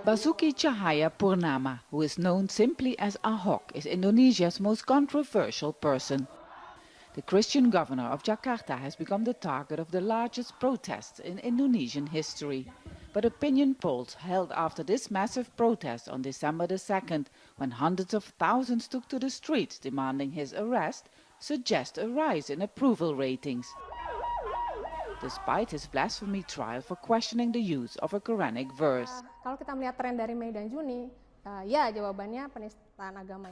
Basuki Cahaya Purnama, who is known simply as Ahok, is Indonesia's most controversial person. The Christian governor of Jakarta has become the target of the largest protests in Indonesian history. But opinion polls held after this massive protest on December the 2nd, when hundreds of thousands took to the streets demanding his arrest, suggest a rise in approval ratings. Despite his blasphemy trial for questioning the use of a Quranic verse.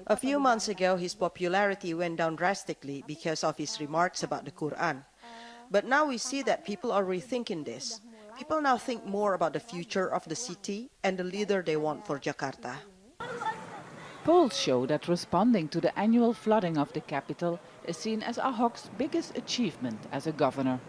A few months ago, his popularity went down drastically because of his remarks about the Quran. But now we see that people are rethinking this. People now think more about the future of the city and the leader they want for Jakarta. Polls show that responding to the annual flooding of the capital is seen as Ahok's biggest achievement as a governor.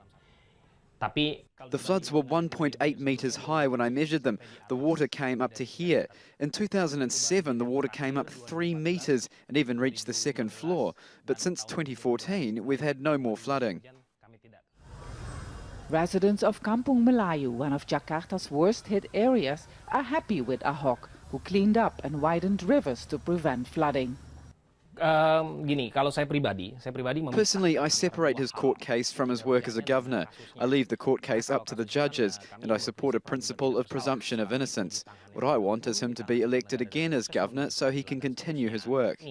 The floods were 1.8 meters high when I measured them. The water came up to here. In 2007, the water came up 3 meters and even reached the second floor. But since 2014, we've had no more flooding. Residents of Kampung Melayu, one of Jakarta's worst-hit areas, are happy with Ahok, who cleaned up and widened rivers to prevent flooding. Personally, I separate his court case from his work as a governor. I leave the court case up to the judges, and I support a principle of presumption of innocence. What I want is him to be elected again as governor so he can continue his work.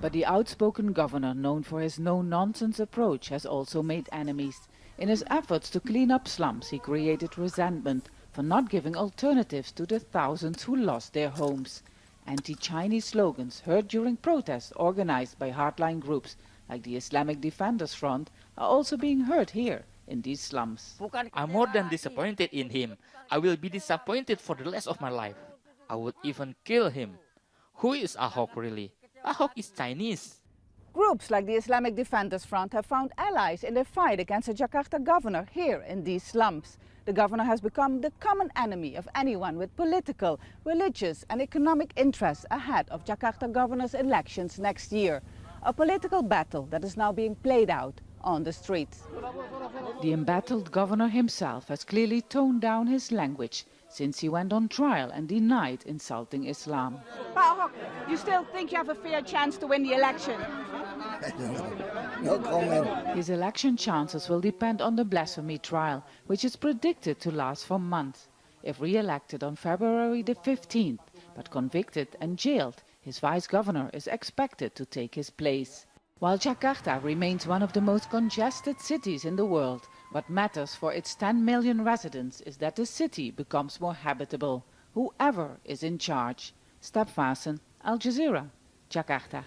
But the outspoken governor, known for his no-nonsense approach, has also made enemies. In his efforts to clean up slums, he created resentment for not giving alternatives to the thousands who lost their homes. Anti-Chinese slogans heard during protests organized by hardline groups like the Islamic Defenders Front are also being heard here in these slums. I'm more than disappointed in him. I will be disappointed for the rest of my life. I would even kill him. Who is Ahok really? Ahok is Chinese. Groups like the Islamic Defenders Front have found allies in their fight against the Jakarta governor here in these slums. The governor has become the common enemy of anyone with political, religious and economic interests ahead of Jakarta governor's elections next year. A political battle that is now being played out on the streets. The embattled governor himself has clearly toned down his language since he went on trial and denied insulting Islam. Ahok, you still think you have a fair chance to win the election? No comment. His election chances will depend on the blasphemy trial, which is predicted to last for months. If re-elected on February the 15th, but convicted and jailed, his vice-governor is expected to take his place. While Jakarta remains one of the most congested cities in the world, what matters for its 10 million residents is that the city becomes more habitable, whoever is in charge. Stap Vassen, Al Jazeera, Jakarta.